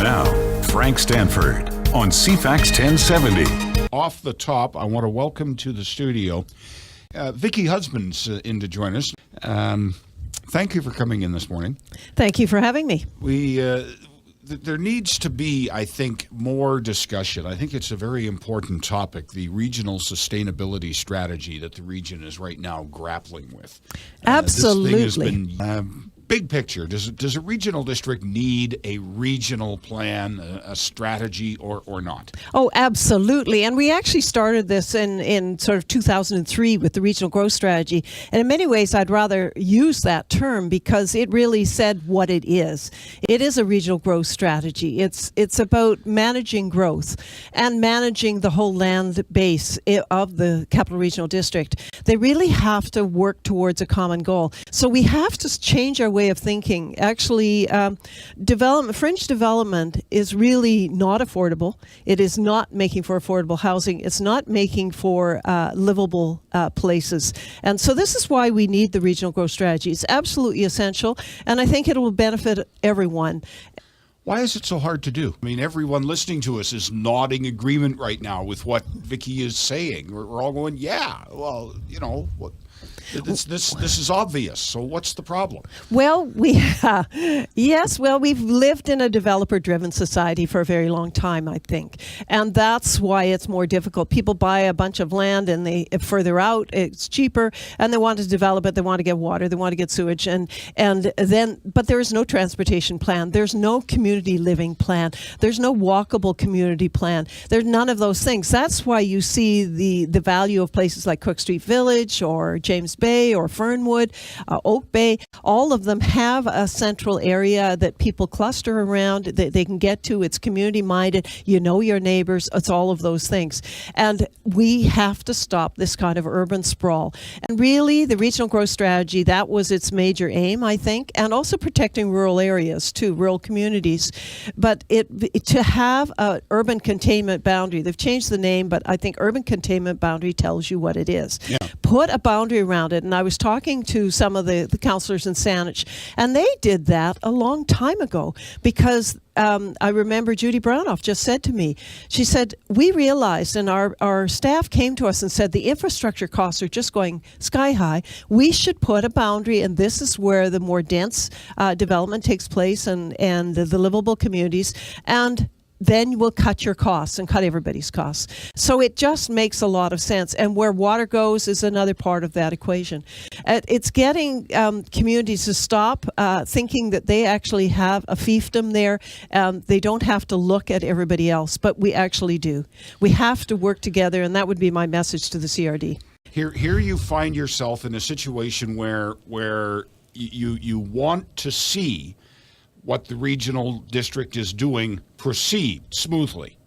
Now, Frank Stanford on CFAX 1070. Off the top, I want to welcome to the studio Vicky Husband's in to join us. Thank you for coming in this morning. Thank you for having me. There needs to be, I think, more discussion. I think it's a very important topic, the regional sustainability strategy that the region is right now grappling with. Absolutely. This thing has been big picture. Does a regional district need a regional plan, a strategy, or not? Oh, absolutely. And we actually started this in sort of 2003 with the regional growth strategy. And in many ways, I'd rather use that term because it really said what it is. It is a regional growth strategy. It's about managing growth and managing the whole land base of the Capital Regional District. They really have to work towards a common goal. So we have to change our way of thinking. Actually, fringe development is really not affordable. It is not making for affordable housing. It's not making for livable places. And so this is why we need the regional growth strategy. It's absolutely essential, and I think it will benefit everyone. Why is it so hard to do? I mean, everyone listening to us is nodding agreement right now with what Vicky is saying. We're all going, yeah, well, you know, this is obvious. So what's the problem? Well, we've lived in a developer-driven society for a very long time, I think. And that's why it's more difficult. People buy a bunch of land and further out, it's cheaper, and they want to develop it, they want to get water, they want to get sewage, but there is no transportation plan. There's no community living plan. There's no walkable community plan. There's none of those things. That's why you see the value of places like Cook Street Village or James Bay or Fernwood, Oak Bay. All of them have a central area that people cluster around, that they can get to. It's community minded. You know your neighbors. It's all of those things. And we have to stop this kind of urban sprawl. And really, the regional growth strategy, that was its major aim, I think, and also protecting rural areas too, rural communities. But to have an urban containment boundary, they've changed the name, but I think urban containment boundary tells you what it is. Yeah. Put a boundary around it. And I was talking to some of the councillors in Saanich, and they did that a long time ago because I remember Judy Brownoff just said to me, she said, we realized, and our staff came to us and said, the infrastructure costs are just going sky high. We should put a boundary, and this is where the more dense development takes place and the livable communities, and then we'll cut your costs and cut everybody's costs. So it just makes a lot of sense. And where water goes is another part of that equation. It's getting communities to stop thinking that they actually have a fiefdom there. They don't have to look at everybody else, but we actually do. We have to work together, and that would be my message to the CRD. Here you find yourself in a situation where you want to see what the regional district is doing proceed smoothly.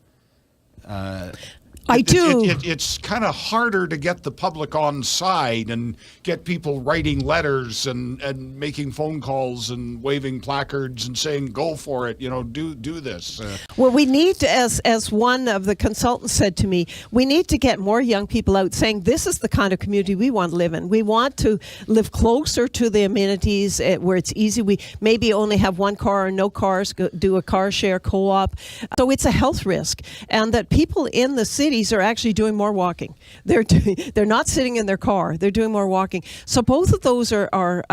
I do. It's kind of harder to get the public on side and get people writing letters and making phone calls and waving placards and saying, go for it, do this. Well, we need to, as one of the consultants said to me, we need to get more young people out saying this is the kind of community we want to live in. We want to live closer to the amenities where it's easy. We maybe only have one car or no cars, do a car share co-op. So it's a health risk. And that people in the city are actually doing more walking. They're not sitting in their car. They're doing more walking. So both of those are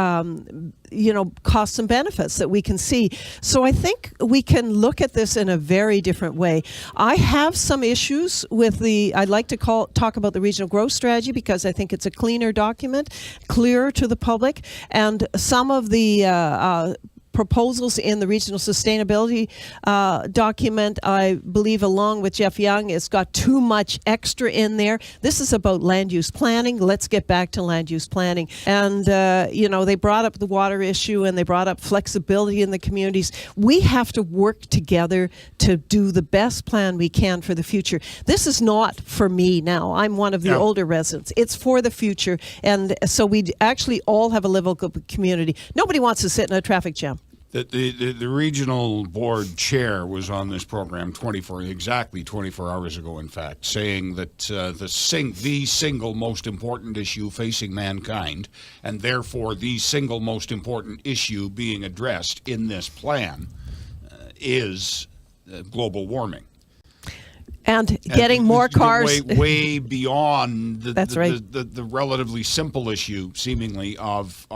costs and benefits that we can see. So I think we can look at this in a very different way. I have some issues with I'd like to talk about the regional growth strategy because I think it's a cleaner document, clearer to the public, and some of the proposals in the regional sustainability document, I believe, along with Jeff Young, it's got too much extra in there. This is about land use planning. Let's get back to land use planning. And, they brought up the water issue and they brought up flexibility in the communities. We have to work together to do the best plan we can for the future. This is not for me now. I'm one of the older residents. It's for the future. And so we actually all have a livable community. Nobody wants to sit in a traffic jam. The regional board chair was on this program 24 hours ago, in fact, saying that the single most important issue facing mankind, and therefore the single most important issue being addressed in this plan, is global warming. And getting more cars. Way beyond That's right. the relatively simple issue, seemingly, of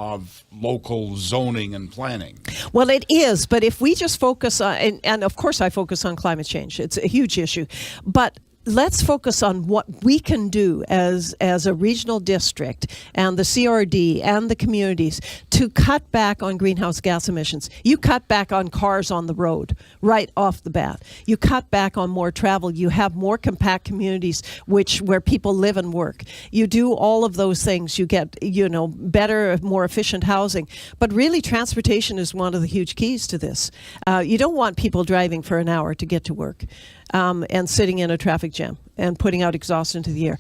local zoning and planning. Well, it is, but if we just focus on, and of course I focus on climate change, it's a huge issue, but let's focus on what we can do as a regional district and the CRD and the communities to cut back on greenhouse gas emissions. You cut back on cars on the road right off the bat. You cut back on more travel. You have more compact communities where people live and work. You do all of those things. You get, better, more efficient housing. But really, transportation is one of the huge keys to this. You don't want people driving for an hour to get to work. And sitting in a traffic jam and putting out exhaust into the air.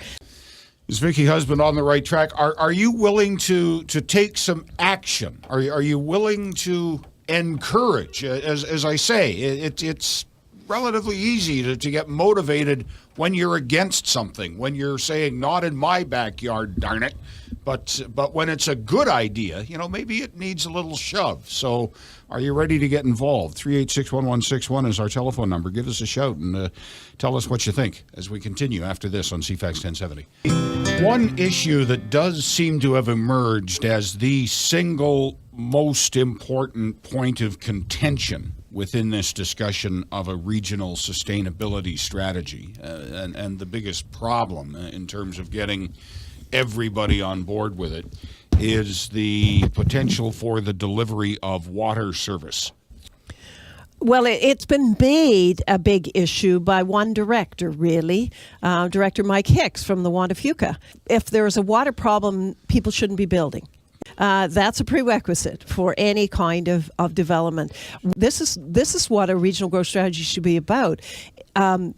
Is Vicky Husband on the right track? Are you willing to take some action? Are you willing to encourage? As I say, it's relatively easy to get motivated when you're against something, when you're saying, not in my backyard, darn it. But when it's a good idea, maybe it needs a little shove. So are you ready to get involved? 386-1161 is our telephone number. Give us a shout and tell us what you think as we continue after this on CFAX 1070. One issue that does seem to have emerged as the single most important point of contention within this discussion of a regional sustainability strategy and the biggest problem in terms of getting everybody on board with it is the potential for the delivery of water service. Well, it's been made a big issue by one director, really, Director Mike Hicks from the Wandafuka. If there's a water problem, people shouldn't be building. That's a prerequisite for any kind of development. This is what a regional growth strategy should be about.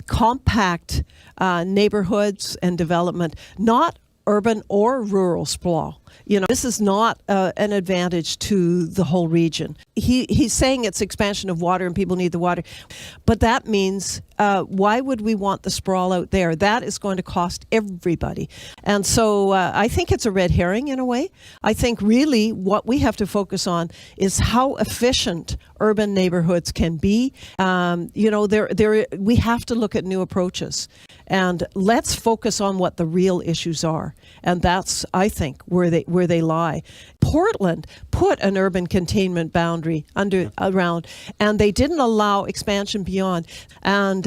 Compact neighborhoods and development, not urban or rural sprawl. This is not an advantage to the whole region. He's saying it's expansion of water and people need the water. But that means why would we want the sprawl out there? That is going to cost everybody. And so I think it's a red herring in a way. I think really what we have to focus on is how efficient urban neighborhoods can be. We have to look at new approaches. And let's focus on what the real issues are. And that's, I think, where they lie. Portland put an urban containment boundary around, and they didn't allow expansion beyond. And,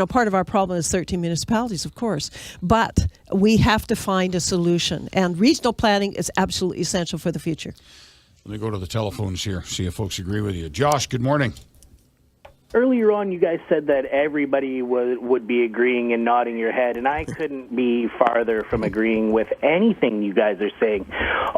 part of our problem is 13 municipalities, of course. But we have to find a solution. And regional planning is absolutely essential for the future. Let me go to the telephones here, see if folks agree with you. Josh, good morning. Earlier on, you guys said that everybody would be agreeing and nodding your head, and I couldn't be farther from agreeing with anything you guys are saying.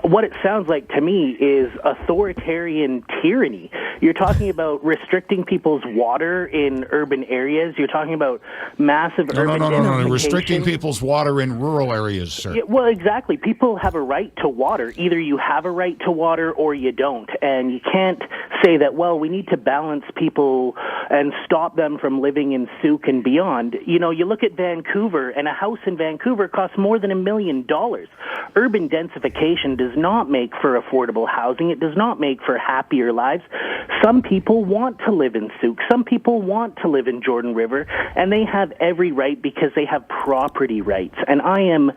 What it sounds like to me is authoritarian tyranny. You're talking about restricting people's water in urban areas. You're talking about massive urban densification. No. Restricting people's water in rural areas, sir. Yeah, well, exactly. People have a right to water. Either you have a right to water or you don't. And you can't say that, well, we need to balance people and stop them from living in Souk and beyond. You look at Vancouver, and a house in Vancouver costs more than $1 million. Urban densification does not make for affordable housing. It does not make for happier lives. Some people want to live in Souk. Some people want to live in Jordan River, and they have every right because they have property rights. And I am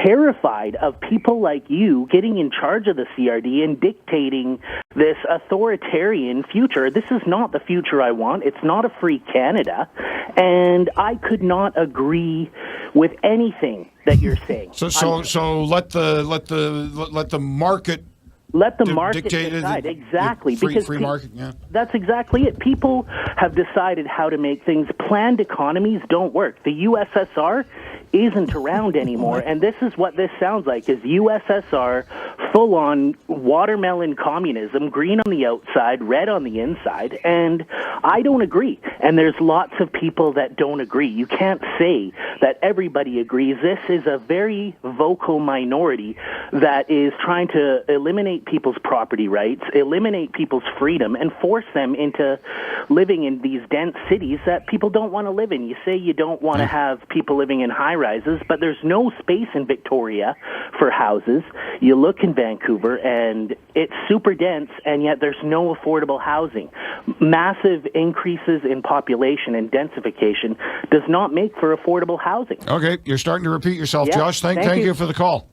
terrified of people like you getting in charge of the CRD and dictating this authoritarian future. This is not the future I want. It's not a free Canada, and I could not agree with anything that you're saying. So let the market. Let the market decide. Exactly. Free market, yeah. That's exactly it. People have decided how to make things. Planned economies don't work. The USSR isn't around anymore, and this is what this sounds like, is USSR, full-on watermelon communism, green on the outside, red on the inside, and I don't agree. And there's lots of people that don't agree. You can't say that everybody agrees. This is a very vocal minority that is trying to eliminate people's property rights, eliminate people's freedom, and force them into living in these dense cities that people don't want to live in. You say you don't want to have people living in high-rises, but there's no space in Victoria for houses. You look in Vancouver, and it's super dense, and yet there's no affordable housing. Massive increases in population and densification does not make for affordable housing. Okay, you're starting to repeat yourself, Yeah, Josh. Thank thank you you for the call.